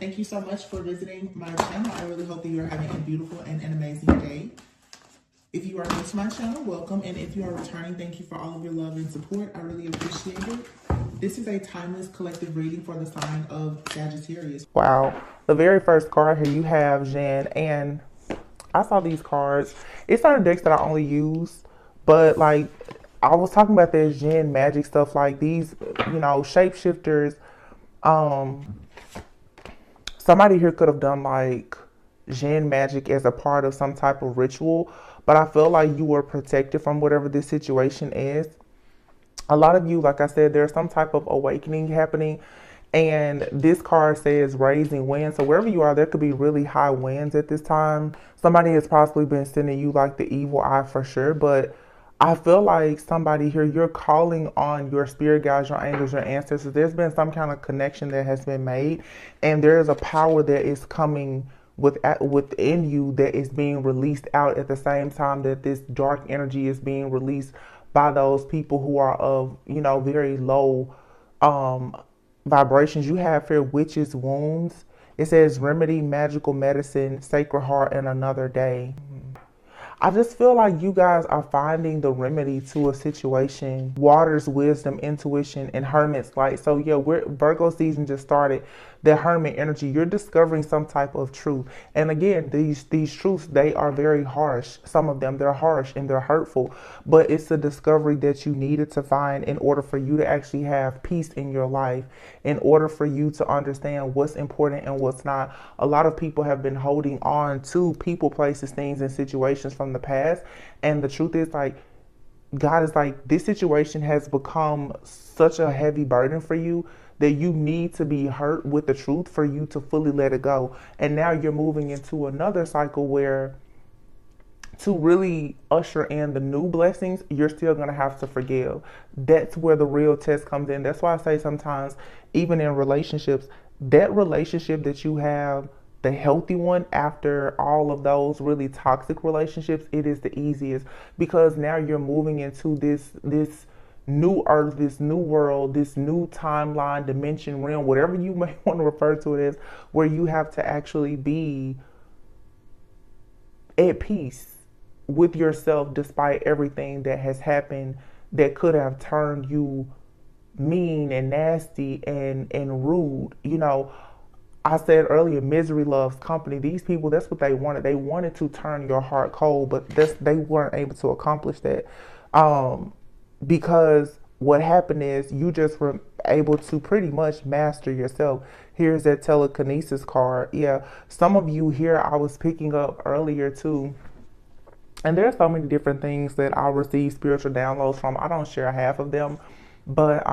Thank you so much for visiting my channel. I really hope that you're having a beautiful and an amazing day. If you are new to my channel, welcome. And if you are returning, thank you for all of your love and support. I really appreciate it. This is a timeless collective reading for the sign of Sagittarius. Wow. The very first card here, you have Jen. And I saw these cards. It's certain decks that I only use. But like, I was talking about this Jen magic stuff, like these, you know, shapeshifters. Somebody here could have done like Jen magic as a part of some type of ritual, but I feel like you were protected from whatever this situation is. A lot of you, like I said, there's some type of awakening happening, and this card says raising winds. So wherever you are, there could be really high winds at this time. Somebody has possibly been sending you like the evil eye for sure, but I feel like somebody here, you're calling on your spirit guides, your angels, your ancestors. There's been some kind of connection that has been made, and there is a power that is coming within you that is being released out at the same time that this dark energy is being released by those people who are of, you know, very low vibrations. You have here witches' wounds. It says remedy, magical medicine, sacred heart, and another day. I just feel like you guys are finding the remedy to a situation. Waters, wisdom, intuition, and hermit's light. So yeah, Virgo season just started. The hermit energy, you're discovering some type of truth. And again, these truths, they are very harsh. Some of them, they're harsh and they're hurtful. But it's a discovery that you needed to find in order for you to actually have peace in your life. In order for you to understand what's important and what's not. A lot of people have been holding on to people, places, things, and situations from the past. And the truth is, like, God is like, this situation has become such a heavy burden for you that you need to be hurt with the truth for you to fully let it go. And now you're moving into another cycle where to really usher in the new blessings, you're still going to have to forgive. That's where the real test comes in. That's why I say sometimes, even in relationships, that relationship that you have, the healthy one, after all of those really toxic relationships, it is the easiest, because now you're moving into this new earth, this new world, this new timeline, dimension, realm, whatever you may want to refer to it as, where you have to actually be at peace with yourself despite everything that has happened that could have turned you mean and nasty and rude. You know, I said earlier, misery loves company. These people, that's what they wanted. They wanted to turn your heart cold, but they weren't able to accomplish that. Because what happened is you just were able to pretty much master yourself. Here's that telekinesis card. Yeah, some of you here I was picking up earlier too. And there's so many different things that I receive spiritual downloads from. I don't share half of them, but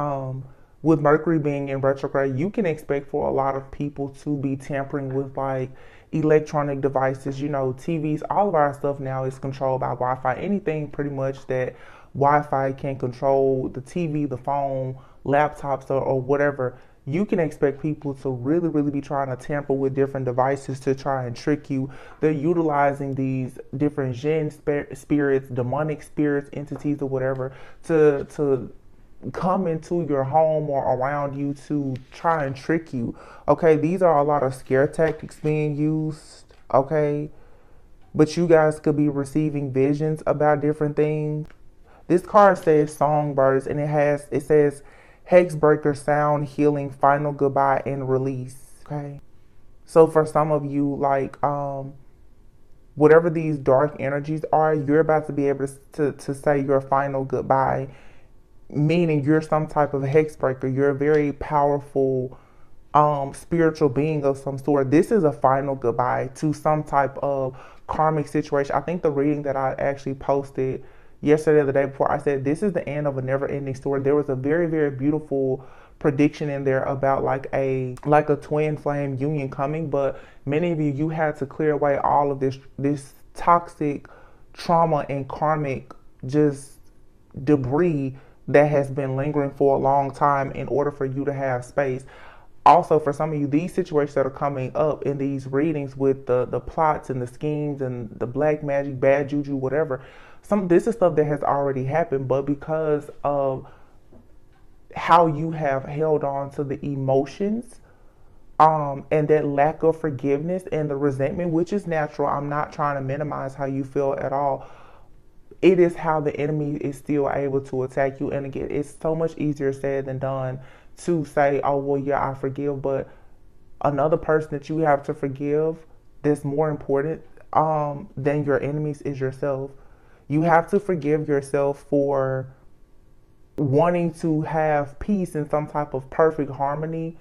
with Mercury being in retrograde, you can expect for a lot of people to be tampering with like electronic devices, you know, TVs. All of our stuff now is controlled by Wi-Fi. Anything pretty much that Wi-Fi can control, the TV, the phone, laptops, or whatever, you can expect people to really be trying to tamper with different devices to try and trick you. They're utilizing these different Jinn spirits, demonic spirits, entities, or whatever to come into your home or around you to try and trick you. Okay, these are a lot of scare tactics being used. Okay, but you guys could be receiving visions about different things. This card says songbirds, and it says hexbreaker, sound, healing, final goodbye, and release. Okay, so for some of you, like whatever these dark energies are, you're about to be able to say your final goodbye, meaning you're some type of hexbreaker. You're a very powerful spiritual being of some sort. This is a final goodbye to some type of karmic situation. I think the reading that I actually posted yesterday or the day before, I said this is the end of a never-ending story. There was a very beautiful prediction in there about like a twin flame union coming, but many of you had to clear away all of this toxic trauma and karmic just debris that has been lingering for a long time in order for you to have space. Also, for some of you, these situations that are coming up in these readings with the plots and the schemes and the black magic, bad juju, whatever, this is stuff that has already happened, but because of how you have held on to the emotions And that lack of forgiveness and the resentment, which is natural. I'm not trying to minimize how you feel at all. It is how the enemy is still able to attack you. And again, it's so much easier said than done to say, oh, well, yeah, I forgive. But another person that you have to forgive that's more important than your enemies is yourself. You have to forgive yourself for wanting to have peace and some type of perfect harmony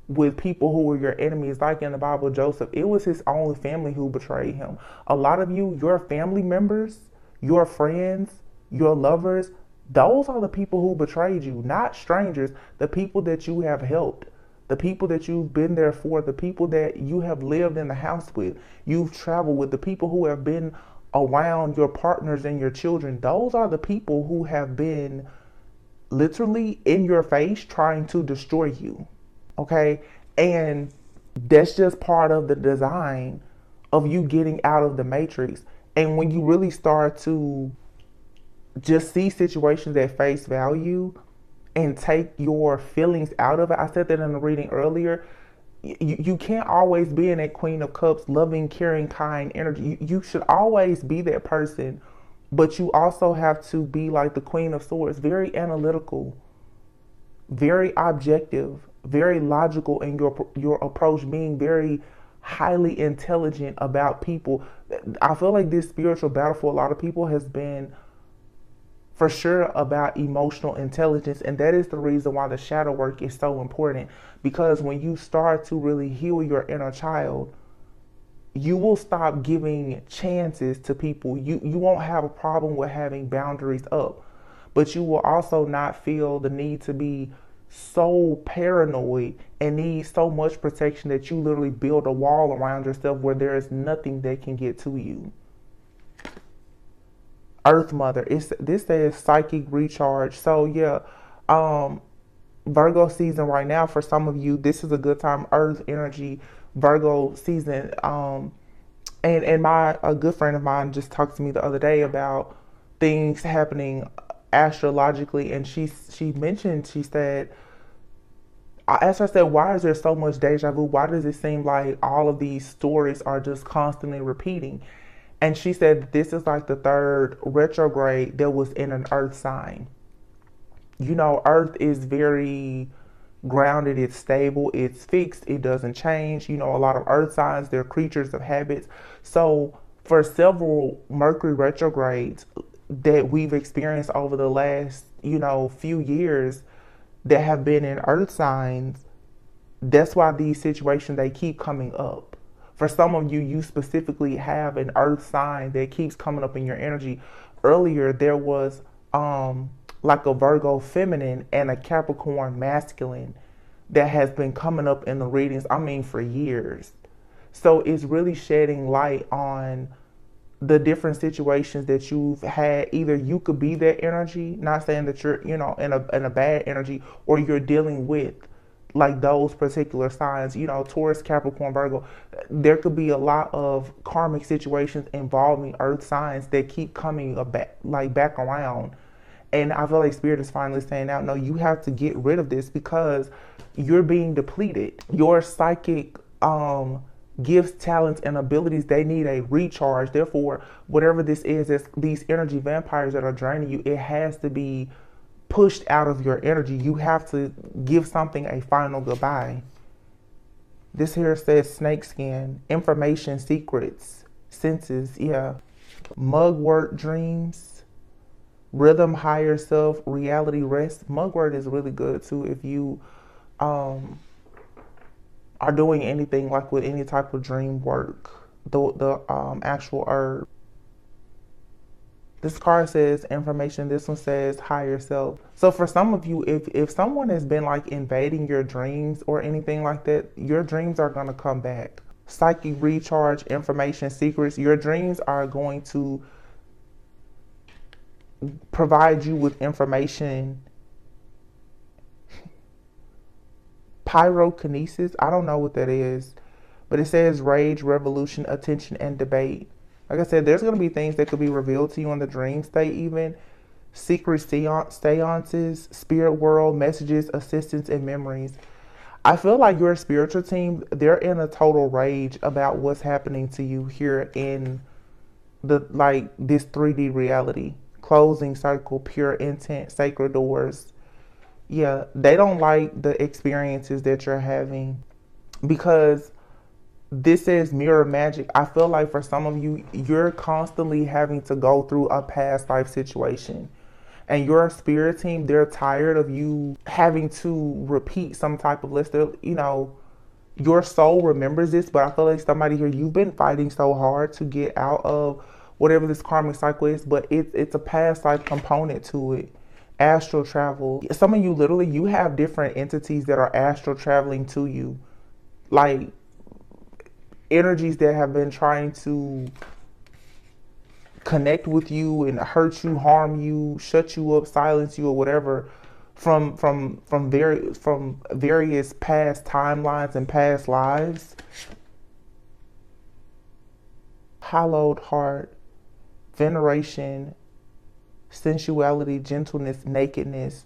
with people who were your enemies. Like in the Bible, Joseph, it was his own family who betrayed him. A lot of you, your family members, your friends, your lovers, those are the people who betrayed you, not strangers, the people that you have helped, the people that you've been there for, the people that you have lived in the house with, you've traveled with, the people who have been around your partners and your children. Those are the people who have been literally in your face trying to destroy you. Okay? And that's just part of the design of you getting out of the matrix. And when you really start to just see situations at face value and take your feelings out of it, I said that in the reading earlier, you can't always be in that Queen of Cups, loving, caring, kind energy. You should always be that person, but you also have to be like the Queen of Swords, very analytical, very objective, very logical in your approach, being very highly intelligent about people. I feel like this spiritual battle for a lot of people has been for sure about emotional intelligence, and that is the reason why the shadow work is so important, because when you start to really heal your inner child, you will stop giving chances to people. You won't have a problem with having boundaries up, but you will also not feel the need to be so paranoid and need so much protection that you literally build a wall around yourself where there is nothing that can get to you. Earth Mother, this says psychic recharge. So yeah, Virgo season right now for some of you, this is a good time. Earth energy, Virgo season. And a good friend of mine just talked to me the other day about things happening astrologically, and she mentioned, she said, I asked her, I said, why is there so much deja vu? Why does it seem like all of these stories are just constantly repeating? And she said this is like the third retrograde that was in an earth sign. You know, earth is very grounded, it's stable, it's fixed, it doesn't change. You know, a lot of earth signs, they're creatures of habits. So for several Mercury retrogrades that we've experienced over the last, few years that have been in earth signs, that's why these situations, they keep coming up. For some of you, you specifically have an earth sign that keeps coming up in your energy. Earlier, there was like a Virgo feminine and a Capricorn masculine that has been coming up in the readings, for years. So it's really shedding light on the different situations that you've had. Either you could be that energy, not saying that you're, in a bad energy, or you're dealing with like those particular signs, Taurus, Capricorn, Virgo. There could be a lot of karmic situations involving earth signs that keep coming back around. And I feel like Spirit is finally saying out, no, you have to get rid of this because you're being depleted. Your psychic gifts, talents, and abilities, they need a recharge. Therefore, whatever this is, these energy vampires that are draining you, it has to be pushed out of your energy. You have to give something a final goodbye. This here says snakeskin, information, secrets, senses, mugwort, dreams, rhythm, higher self, reality, rest. Mugwort is really good too if you are doing anything like with any type of dream work. The actual herb. This card says information. This one says higher self. So for some of you, if someone has been like invading your dreams or anything like that, your dreams are going to come back. Psychic recharge, information, secrets. Your dreams are going to provide you with information. Pyrokinesis, I don't know what that is, but it says rage, revolution, attention, and debate. Like I said, there's going to be things that could be revealed to you in the dream state, even secret seances, spirit world, messages, assistance, and memories. I feel like your spiritual team, they're in a total rage about what's happening to you here in the like this 3D reality. Closing circle, pure intent, sacred doors. Yeah, they don't like the experiences that you're having because this is mirror magic. I feel like for some of you, you're constantly having to go through a past life situation. And your spirit team, they're tired of you having to repeat some type of list. Your soul remembers this, but I feel like somebody here, you've been fighting so hard to get out of whatever this karmic cycle is, but it's a past life component to it. Astral travel. Some of you literally, you have different entities that are astral traveling to you. Like energies that have been trying to connect with you and hurt you, harm you, shut you up, silence you, or whatever, from various past timelines and past lives. Hallowed heart, veneration, sensuality, gentleness, nakedness,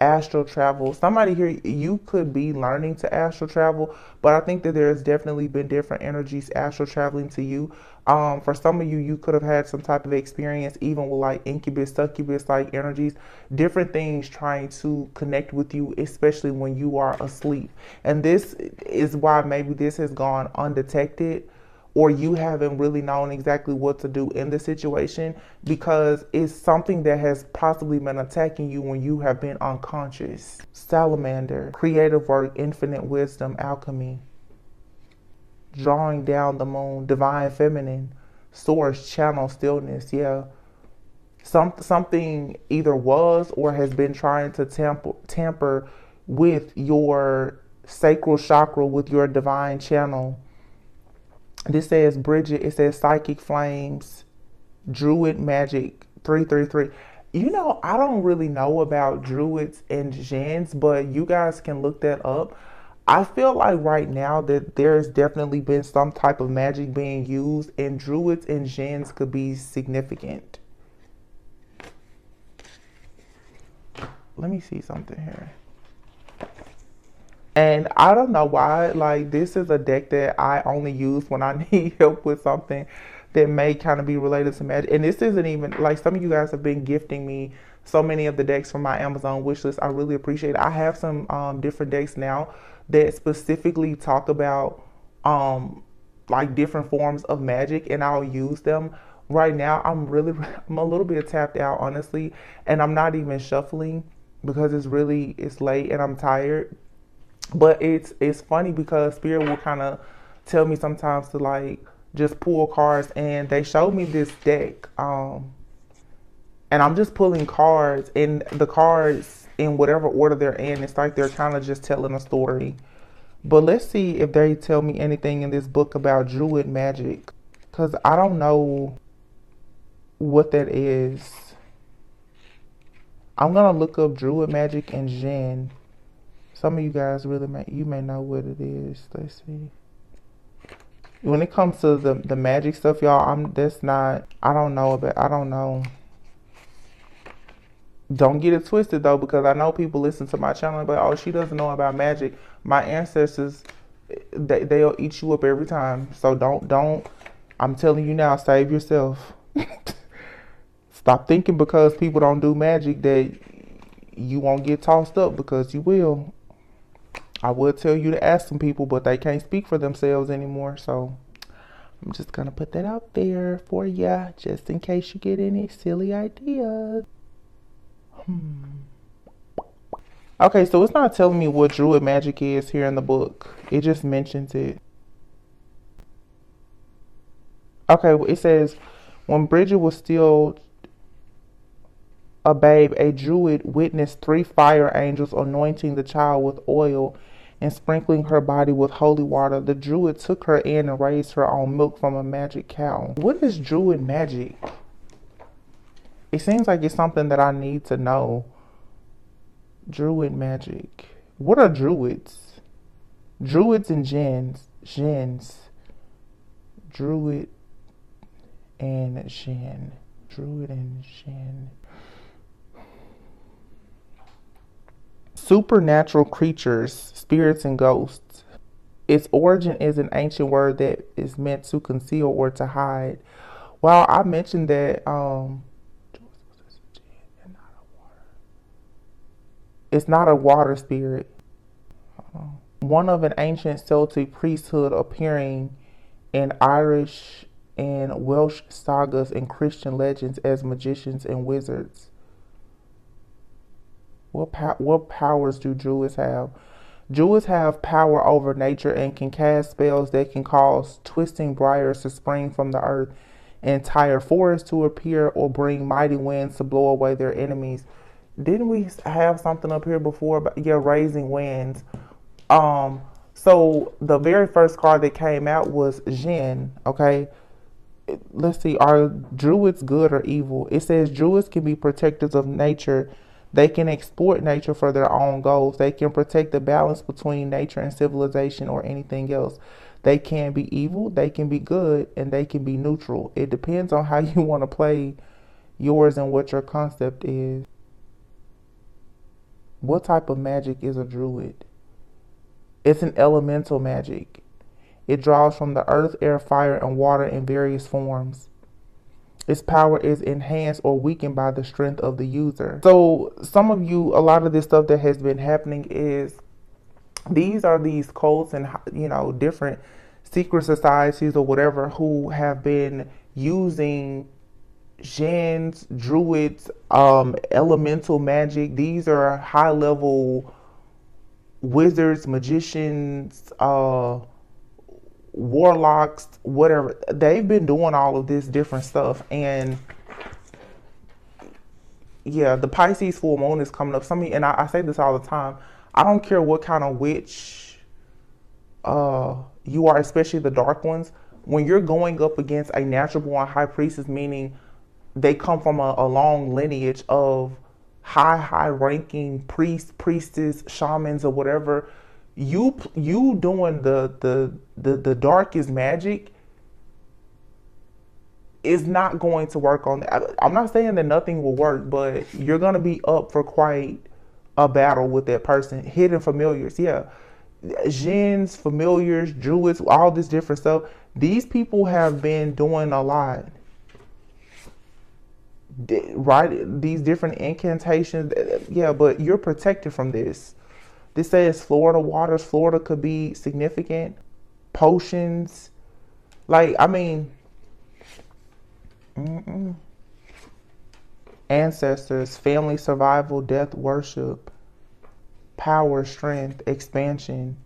astral travel. Somebody here, you could be learning to astral travel, but I think that there's definitely been different energies astral traveling to you. For some of you, you could have had some type of experience, even with like incubus, succubus like energies, different things trying to connect with you, especially when you are asleep. And this is why maybe this has gone undetected, or you haven't really known exactly what to do in the situation, because it's something that has possibly been attacking you when you have been unconscious. Salamander, creative work, infinite wisdom, alchemy, drawing down the moon, divine feminine, source, channel, stillness. Yeah. Something either was or has been trying to tamper with your sacral chakra, with your divine channel. This says Bridget, it says psychic flames, druid magic, 333. I don't really know about druids and jinns, but you guys can look that up. I feel like right now that there's definitely been some type of magic being used, and druids and jinns could be significant. Let me see something here. And I don't know why, like, this is a deck that I only use when I need help with something that may kind of be related to magic. And this isn't even, like, some of you guys have been gifting me so many of the decks from my Amazon wishlist. I really appreciate it. I have some different decks now that specifically talk about, like, different forms of magic, and I'll use them. Right now, I'm a little bit tapped out, honestly, and I'm not even shuffling because it's late and I'm tired. But it's funny because Spirit will kind of tell me sometimes to like just pull cards, and they showed me this deck, and I'm just pulling cards, and the cards in whatever order they're in, it's like they're kind of just telling a story. But let's see if they tell me anything in this book about druid magic, because I don't know what that is. I'm gonna look up druid magic and Jinn. Some of you guys you may know what it is. Let's see. When it comes to the magic stuff, y'all, I don't know. Don't get it twisted though, because I know people listen to my channel, but oh, she doesn't know about magic. My ancestors, they'll eat you up every time. So don't, I'm telling you now, save yourself. Stop thinking because people don't do magic that you won't get tossed up, because you will. I would tell you to ask some people, but they can't speak for themselves anymore. So I'm just going to put that out there for ya, just in case you get any silly ideas. Okay, so it's not telling me what druid magic is here in the book. It just mentions it. Okay, it says, when Bridget was still a babe, a druid witnessed 3 fire angels anointing the child with oil and sprinkling her body with holy water. The druid took her in and raised her on milk from a magic cow. What is druid magic? It seems like it's something that I need to know. Druid magic. What are druids? Druids and jinns. Druid and jinn. Druid and jinn. supernatural creatures, spirits and ghosts. Its origin is an ancient word that is meant to conceal or to hide. Well, I mentioned that it's not a water spirit. One of an ancient Celtic priesthood appearing in Irish and Welsh sagas and Christian legends as magicians and wizards. What powers do Druids have? Druids have power over nature and can cast spells that can cause twisting briars to spring from the earth, entire forests to appear, or bring mighty winds to blow away their enemies. Didn't we have something up here before about, yeah, raising winds? So the very first card that came out was Jinn, okay? Let's see, are Druids good or evil? It says Druids can be protectors of nature. They can exploit nature for their own goals. They can protect the balance between nature and civilization or anything else. They can be evil, they can be good, and they can be neutral. It depends on how you want to play yours and what your concept is. What type of magic is a druid? It's an elemental magic. It draws from the earth, air, fire, and water in various forms. Its power is enhanced or weakened by the strength of the user. So some of you, a lot of this stuff that has been happening is these cults and, you know, different secret societies or whatever who have been using jinns, druids, elemental magic. These are high level wizards, magicians, warlocks, whatever. They've been doing all of this different stuff. And yeah, the Pisces full moon is coming up. And I say this all the time, I don't care what kind of witch you are, especially the dark ones. When you're going up against a natural born high priestess, meaning they come from a long lineage of high ranking priests, priestess, shamans, or whatever, you doing the darkest magic is not going to work on that. I'm not saying that nothing will work, but you're going to be up for quite a battle with that person. Hidden familiars, yeah. Jinns, familiars, druids, all this different stuff. These people have been doing a lot. Right? These different incantations. Yeah, but you're protected from this. This says Florida waters. Florida could be significant. Potions. Like, I mean, ancestors, family survival, death worship, power, strength, expansion,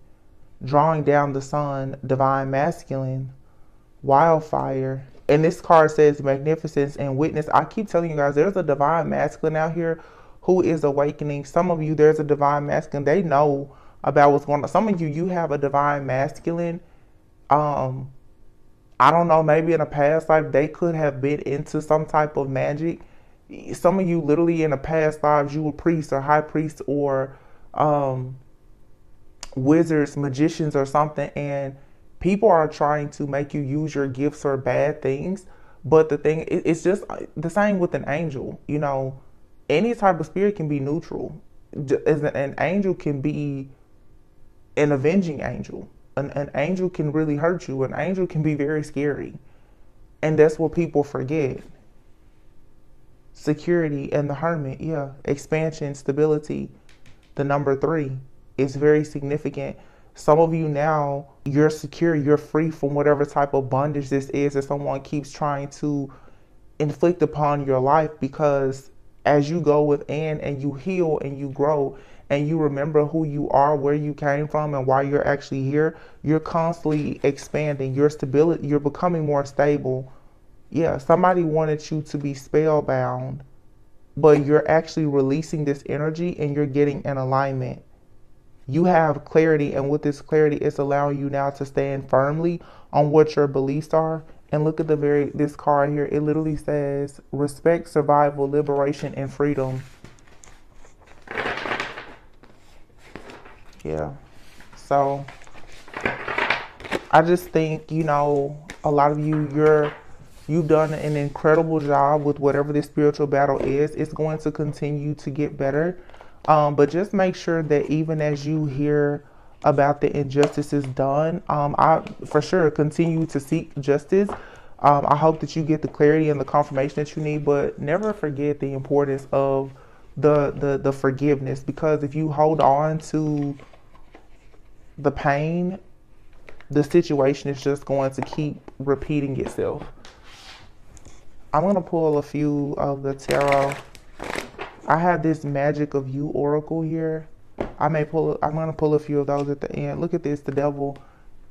drawing down the sun, divine masculine, wildfire. And this card says magnificence and witness. I keep telling you guys, there's a divine masculine out here who is awakening. Some of you, there's a divine masculine. They know about what's going on. Some of you, you have a divine masculine. I don't know, maybe in a past life, they could have been into some type of magic. Some of you, literally in a past lives, you were priests or high priests or wizards, magicians or something. And people are trying to make you use your gifts for bad things. But the thing, it's just the same with an angel. You know, any type of spirit can be neutral. An angel can be an avenging angel. An angel can really hurt you. An angel can be very scary. And that's what people forget. Security and the hermit, yeah. Expansion, stability. The number 3 is very significant. Some of you now, you're secure, you're free from whatever type of bondage this is that someone keeps trying to inflict upon your life, because as you go within and you heal and you grow and you remember who you are, where you came from, and why you're actually here, you're constantly expanding. Your stability, you're becoming more stable. Yeah, somebody wanted you to be spellbound, but you're actually releasing this energy and you're getting in alignment. You have clarity, and with this clarity, it's allowing you now to stand firmly on what your beliefs are. And look at this card here. It literally says respect, survival, liberation, and freedom. Yeah. So I just think, you know, a lot of you, you've done an incredible job with whatever this spiritual battle is. It's going to continue to get better. But just make sure that even as you hear about the injustices done, I for sure continue to seek justice. I hope that you get the clarity and the confirmation that you need, but never forget the importance of the forgiveness, because if you hold on to the pain, the situation is just going to keep repeating itself. I'm going to pull a few of the tarot. I have this Magic of You Oracle here. I'm going to pull a few of those at the end. Look at this, the Devil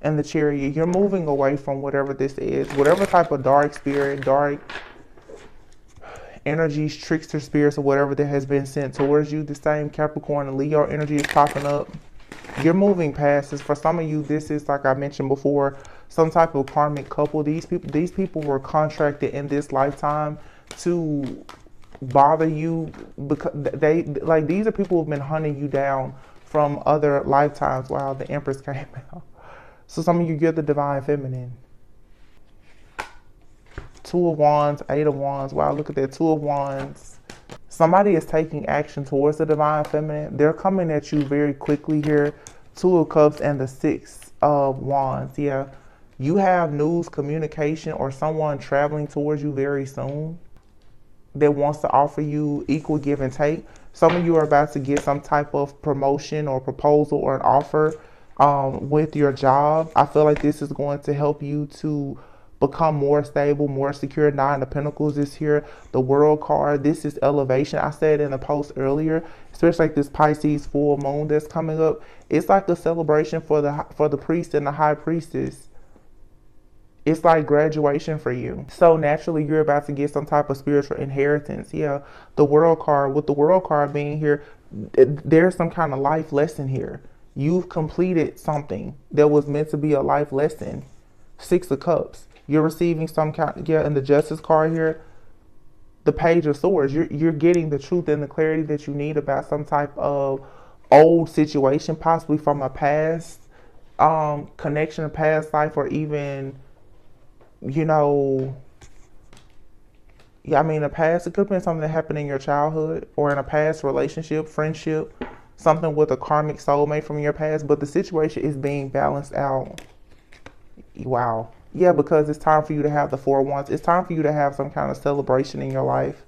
and the Chariot. You're moving away from whatever this is. Whatever type of dark spirit, dark energies, trickster spirits, or whatever that has been sent towards you. The same Capricorn and Leo energy is popping up. You're moving past this. For some of you, this is, like I mentioned before, some type of karmic couple. These people were contracted in this lifetime to bother you, because these are people who've been hunting you down from other lifetimes. Wow, the Empress came out. So some of you, you're the divine feminine. Two of Wands, Eight of Wands. Wow, look at that, Two of Wands. Somebody is taking action towards the divine feminine. They're coming at you very quickly here. Two of Cups and the Six of Wands. Yeah, you have news, communication, or someone traveling towards you very soon that wants to offer you equal give and take. Some of you are about to get some type of promotion or proposal or an offer with your job. I feel like this is going to help you to become more stable, more secure. Nine of Pentacles is here. The World card. This is elevation. I said in a post earlier, especially like this Pisces full moon that's coming up. It's like a celebration for the priest and the high priestess. It's like graduation for you. So naturally, you're about to get some type of spiritual inheritance. Yeah, the World card. With the World card being here, there's some kind of life lesson here. You've completed something that was meant to be a life lesson. Six of Cups. You're receiving some kind, yeah, and the Justice card here, the Page of Swords. You're getting the truth and the clarity that you need about some type of old situation, possibly from a past connection, a past life, or even, you know, yeah, I mean, a past, it could have been something that happened in your childhood or in a past relationship, friendship, something with a karmic soulmate from your past, but the situation is being balanced out. Wow. Yeah, because it's time for you to have the Four of Wands. It's time for you to have some kind of celebration in your life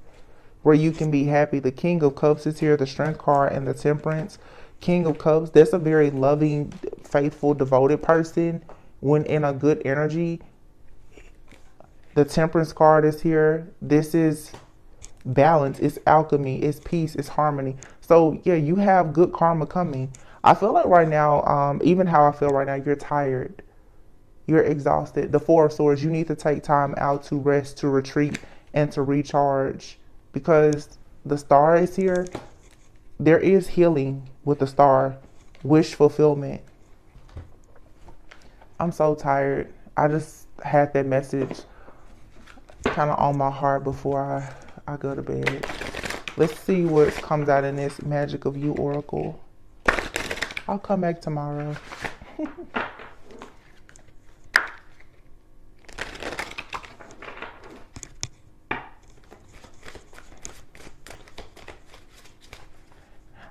where you can be happy. The King of Cups is here, the Strength card, and the Temperance. King of Cups, that's a very loving, faithful, devoted person when in a good energy. The Temperance card is here. This is balance, it's alchemy, it's peace, it's harmony. So yeah, you have good karma coming. I feel like right now, even how I feel right now, you're tired. You're exhausted. The Four of Swords, you need to take time out to rest, to retreat, and to recharge, because the Star is here. There is healing with the Star. Wish fulfillment. I'm so tired. I just had that message kind of on my heart before I go to bed. Let's see what comes out in this Magic of You Oracle. I'll come back tomorrow.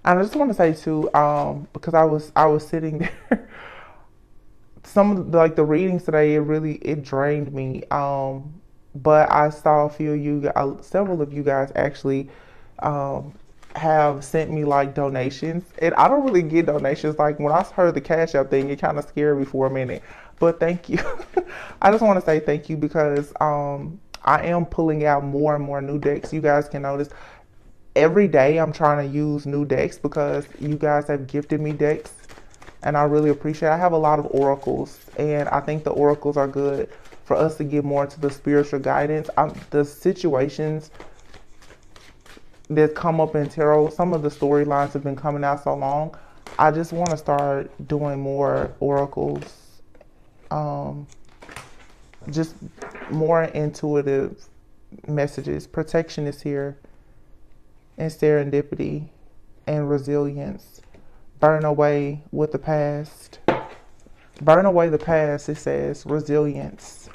I just want to say too, because I was sitting there, some of the readings today, it drained me. But I saw several of you guys actually have sent me like donations, and I don't really get donations. Like when I heard the Cash App thing, it kind of scared me for a minute. But thank you. I just want to say thank you, because I am pulling out more and more new decks. You guys can notice. Every day I'm trying to use new decks because you guys have gifted me decks, and I really appreciate it. I have a lot of oracles, and I think the oracles are good for us to get more into the spiritual guidance. The situations that come up in tarot, some of the storylines have been coming out so long. I just want to start doing more oracles, just more intuitive messages. Protection is here, and serendipity, and resilience. Burn away with the past. Burn away the past, it says. Resilience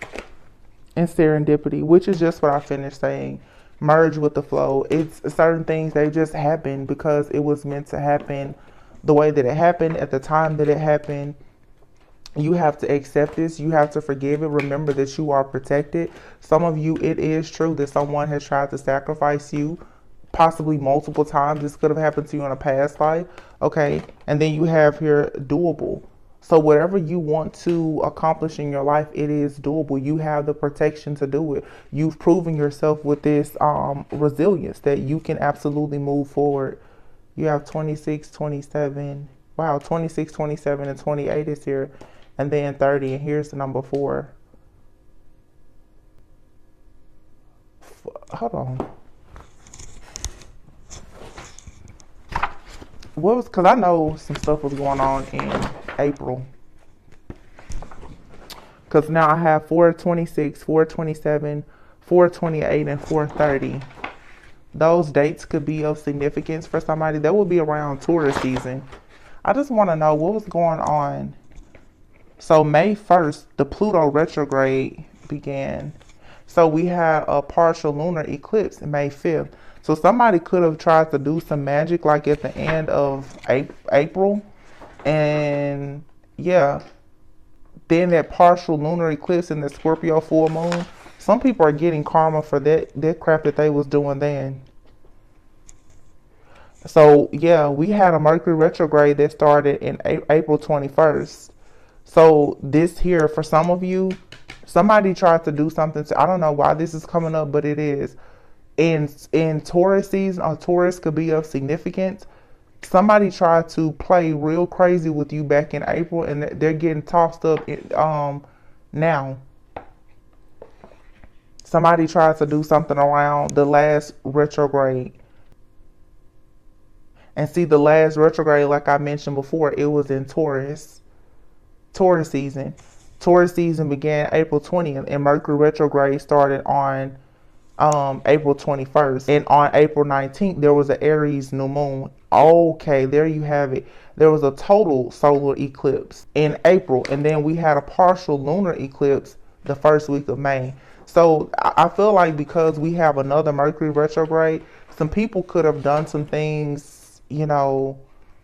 and serendipity, which is just what I finished saying. merge with the flow. It's certain things, they just happen because it was meant to happen the way that it happened at the time that it happened. You have to accept this. You have to forgive it. Remember that you are protected. Some of you, it is true that someone has tried to sacrifice you, possibly multiple times. This could have happened to you in a past life. Okay. And then you have here doable. So whatever you want to accomplish in your life, it is doable. You have the protection to do it. You've proven yourself with this resilience that you can absolutely move forward. You have 26, 27. Wow, 26, 27, and 28 is here. And then 30, and here's the number 4. Hold on. What was, because I know some stuff was going on in April. Because now I have 426, 427, 428, and 430. Those dates could be of significance for somebody. That would be around tourist season. I just want to know what was going on. So May 1st, the Pluto retrograde began. So we had a partial lunar eclipse May 5th. So somebody could have tried to do some magic like at the end of April. And yeah, then that partial lunar eclipse and the Scorpio full moon. Some people are getting karma for that crap that they was doing then. So yeah, we had a Mercury retrograde that started in April 21st. So this here, for some of you, somebody tried to do something I don't know why this is coming up, but it is. In Taurus season, or Taurus could be of significance. Somebody tried to play real crazy with you back in April, and they're getting tossed up now. Somebody tried to do something around the last retrograde. And see, the last retrograde, like I mentioned before, it was in Taurus season. Taurus season began April 20th, and Mercury retrograde started on April 21st. And on April 19th, there was an Aries new moon. Okay, there you have it. There was a total solar eclipse in April, and then we had a partial lunar eclipse the first week of May. So I feel like because we have another Mercury retrograde, some people could have done some things, you know,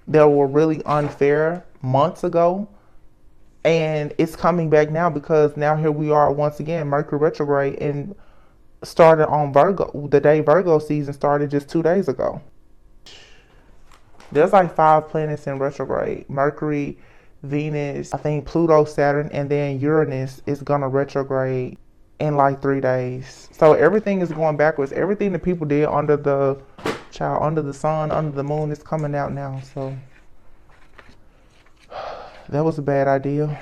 that were really unfair months ago. And it's coming back now because now here we are once again, Mercury retrograde, and started on Virgo. The day Virgo season started just 2 days ago. There's like 5 planets in retrograde. Mercury, Venus, I think Pluto, Saturn, and then Uranus is gonna retrograde in like 3 days. So everything is going backwards. Everything that people did under the sun, under the moon is coming out now. So that was a bad idea.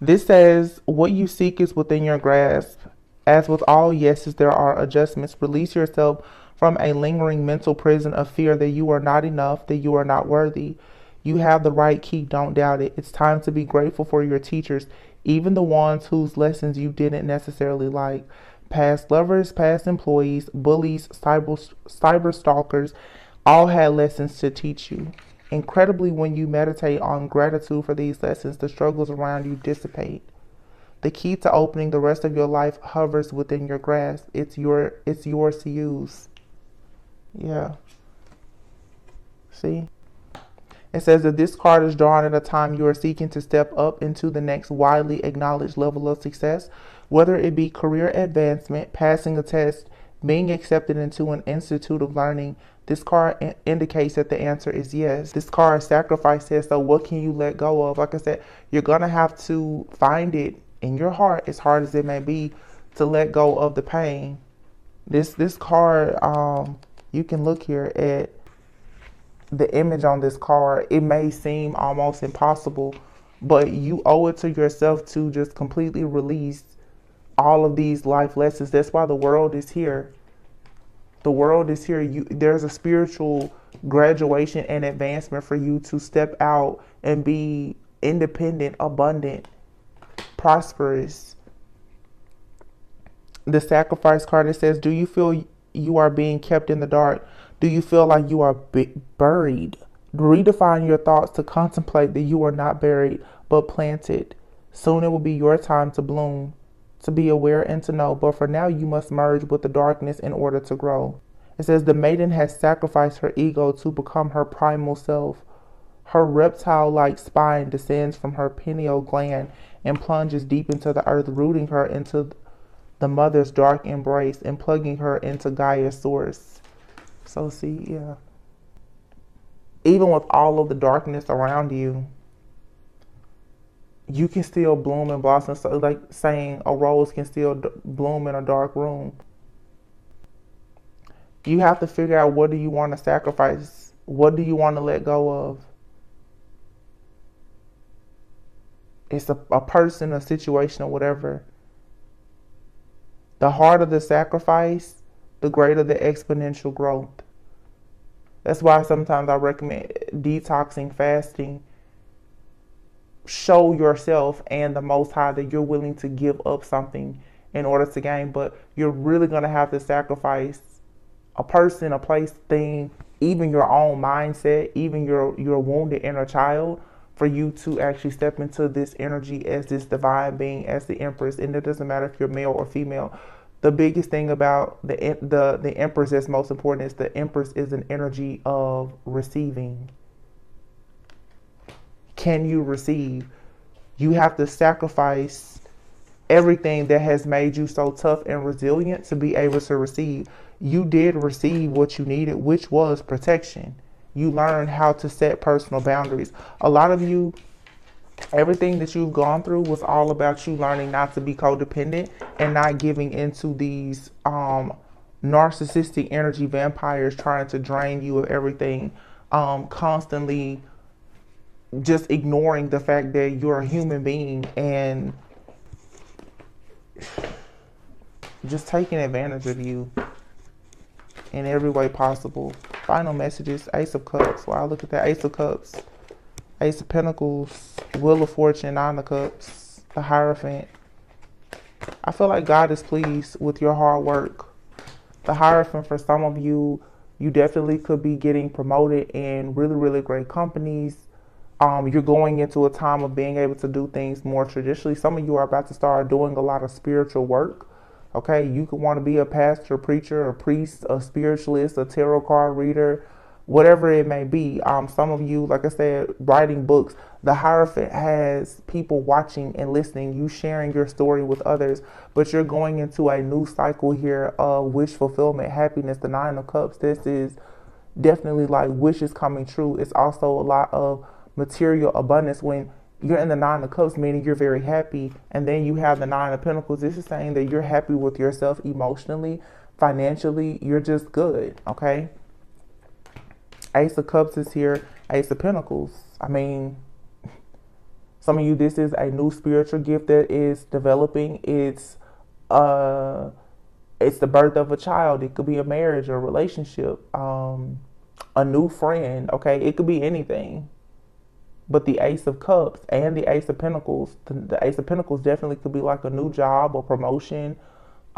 This says, what you seek is within your grasp. As with all yeses, there are adjustments. Release yourself from a lingering mental prison of fear that you are not enough, that you are not worthy. You have the right key, don't doubt it. It's time to be grateful for your teachers, even the ones whose lessons you didn't necessarily like. Past lovers, past employees, bullies, cyber stalkers, all had lessons to teach you. Incredibly, when you meditate on gratitude for these lessons, the struggles around you dissipate. The key to opening the rest of your life hovers within your grasp. It's yours to use. Yeah. See? It says that this card is drawn at a time you are seeking to step up into the next widely acknowledged level of success, whether it be career advancement, passing a test, being accepted into an institute of learning. This card indicates that the answer is yes. This card sacrifice says, so what can you let go of? Like I said, you're going to have to find it in your heart, as hard as it may be, to let go of the pain. This card, you can look here at the image on this card. It may seem almost impossible, but you owe it to yourself to just completely release all of these life lessons. That's why the world is here. The world is here. There's a spiritual graduation and advancement for you to step out and be independent, abundant, prosperous. The sacrifice card, it says, do you feel you are being kept in the dark? Do you feel like you are buried? Redefine your thoughts to contemplate that you are not buried, but planted. Soon it will be your time to bloom. to be aware and to know, but for now you must merge with the darkness in order to grow. It says the maiden has sacrificed her ego to become her primal self. Her reptile-like spine descends from her pineal gland and plunges deep into the earth, rooting her into the mother's dark embrace and plugging her into Gaia's source. So see, yeah. Even with all of the darkness around you, you can still bloom and blossom. So like saying a rose can still bloom in a dark room. You have to figure out, what do you want to sacrifice? What do you want to let go of? It's a person, a situation, or whatever. The harder the sacrifice, the greater the exponential growth. That's why sometimes I recommend detoxing, fasting. Show yourself and the Most High that you're willing to give up something in order to gain, but you're really going to have to sacrifice a person, a place, thing, even your own mindset, even your wounded inner child, for you to actually step into this energy as this divine being, as the Empress. And it doesn't matter if you're male or female. The biggest thing about the Empress that's most important is the Empress is an energy of receiving. Can you receive? You have to sacrifice everything that has made you so tough and resilient to be able to receive. You did receive what you needed, which was protection. You learned how to set personal boundaries. A lot of you, everything that you've gone through was all about you learning not to be codependent and not giving into these narcissistic energy vampires trying to drain you of everything, constantly just ignoring the fact that you're a human being and just taking advantage of you in every way possible. Final messages, Ace of Cups. Wow, look at that. Ace of Cups, Ace of Pentacles, Wheel of Fortune, Nine of Cups, the Hierophant. I feel like God is pleased with your hard work. The Hierophant, for some of you, you definitely could be getting promoted in really, really great companies. You're going into a time of being able to do things more traditionally. Some of you are about to start doing a lot of spiritual work. Okay, you could want to be a pastor, preacher, a priest, a spiritualist, a tarot card reader, whatever it may be. Some of you, like I said, writing books. The Hierophant has people watching and listening, you sharing your story with others, but you're going into a new cycle here of wish fulfillment, happiness. The Nine of Cups, this is definitely like wishes coming true. It's also a lot of material abundance. When you're in the Nine of Cups, meaning you're very happy, and then you have the Nine of Pentacles, this is saying that you're happy with yourself emotionally, financially, you're just good, okay? Ace of Cups is here, Ace of Pentacles. I mean, some of you, this is a new spiritual gift that is developing. It's the birth of a child. It could be a marriage or a relationship, a new friend, okay? It could be anything. But the Ace of Cups and the Ace of Pentacles, the Ace of Pentacles definitely could be like a new job or promotion.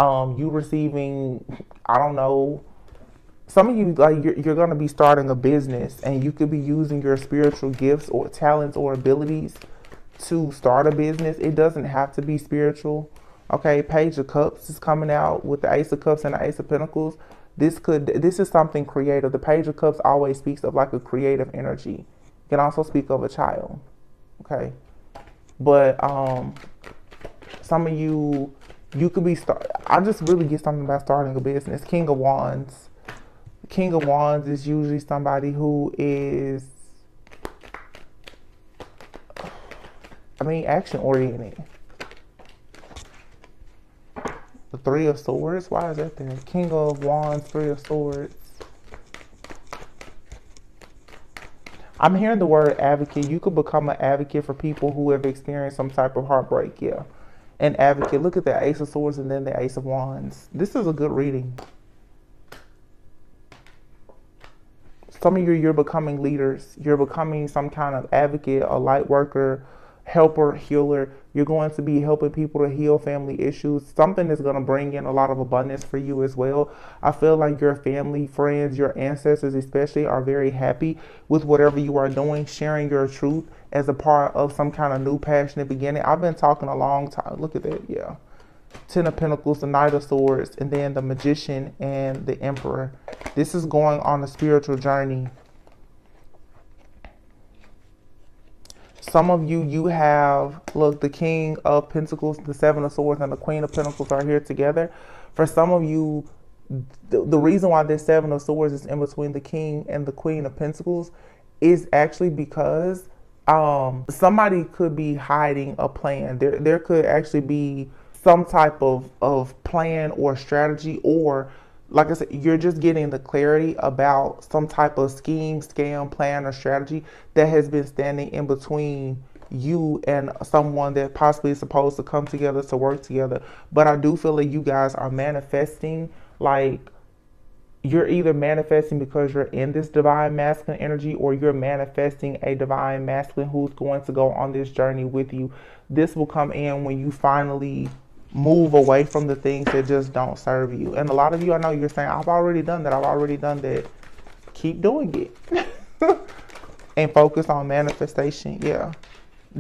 You receiving, I don't know, some of you, like you're going to be starting a business, and you could be using your spiritual gifts or talents or abilities to start a business. It doesn't have to be spiritual. Okay, Page of Cups is coming out with the Ace of Cups and the Ace of Pentacles. This is something creative. The Page of Cups always speaks of like a creative energy. Can also speak of a child, okay? But some of you could be I just really get something about starting a business. King of Wands. King of Wands is usually somebody who is, I mean, action oriented. The Three of Swords. Why is that there? King of Wands, Three of Swords. I'm hearing the word advocate. You could become an advocate for people who have experienced some type of heartbreak. Yeah. An advocate. Look at the Ace of Swords and then the Ace of Wands. This is a good reading. Some of you, you're becoming leaders. You're becoming some kind of advocate, a light worker, helper, healer. You're going to be helping people to heal family issues. Something that's going to bring in a lot of abundance for you as well. I feel like your family, friends, your ancestors especially are very happy with whatever you are doing, sharing your truth as a part of some kind of new passionate beginning. I've been talking a long time. Look at that. Yeah. Ten of Pentacles, the Knight of Swords, and then the Magician and the Emperor. This is going on a spiritual journey. Some of you, you have, look, the King of Pentacles, the Seven of Swords, and the Queen of Pentacles are here together. For some of you, the reason why this Seven of Swords is in between the King and the Queen of Pentacles is actually because somebody could be hiding a plan. There could actually be some type of plan or strategy, or like I said, you're just getting the clarity about some type of scheme, scam, plan, or strategy that has been standing in between you and someone that possibly is supposed to come together to work together. But I do feel like you guys are manifesting, like you're either manifesting because you're in this divine masculine energy, or you're manifesting a divine masculine who's going to go on this journey with you. This will come in when you finally move away from the things that just don't serve you. And a lot of you, I know you're saying, I've already done that. I've already done that. Keep doing it. And focus on manifestation. Yeah.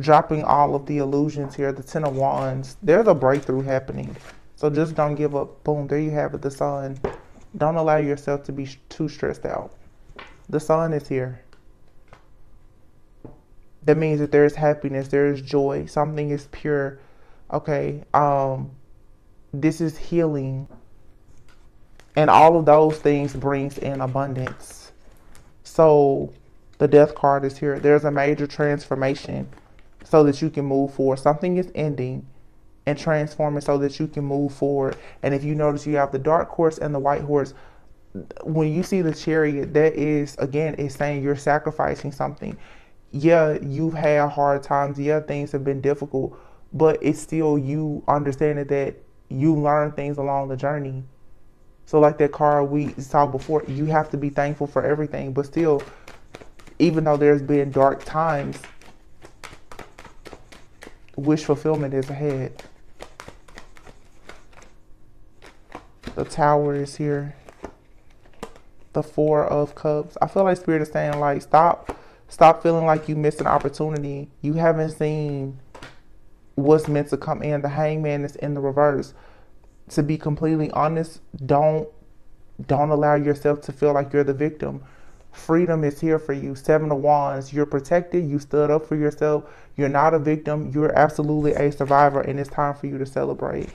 Dropping all of the illusions here. The Ten of Wands. There's a breakthrough happening. So just don't give up. Boom. There you have it. The Sun. Don't allow yourself to be too stressed out. The Sun is here. That means that there is happiness. There is joy. Something is pure. Okay, this is healing, and all of those things brings in abundance. So the Death card is here. There's a major transformation so that you can move forward. Something is ending and transforming so that you can move forward. And if you notice, you have the Dark Horse and the White Horse. When you see the Chariot, that is, again, it's saying you're sacrificing something. Yeah, you've had hard times. Yeah, things have been difficult. But it's still you understanding that you learn things along the journey. So like that card we saw before, you have to be thankful for everything. But still, even though there's been dark times, wish fulfillment is ahead. The Tower is here. The Four of Cups. I feel like Spirit is saying, like, stop feeling like you missed an opportunity. You haven't seen what's meant to come in. The Hangman is in the reverse. To be completely honest, don't allow yourself to feel like you're the victim. Freedom is here for you. Seven of Wands. You're protected. You stood up for yourself. You're not a victim. You're absolutely a survivor, and it's time for you to celebrate.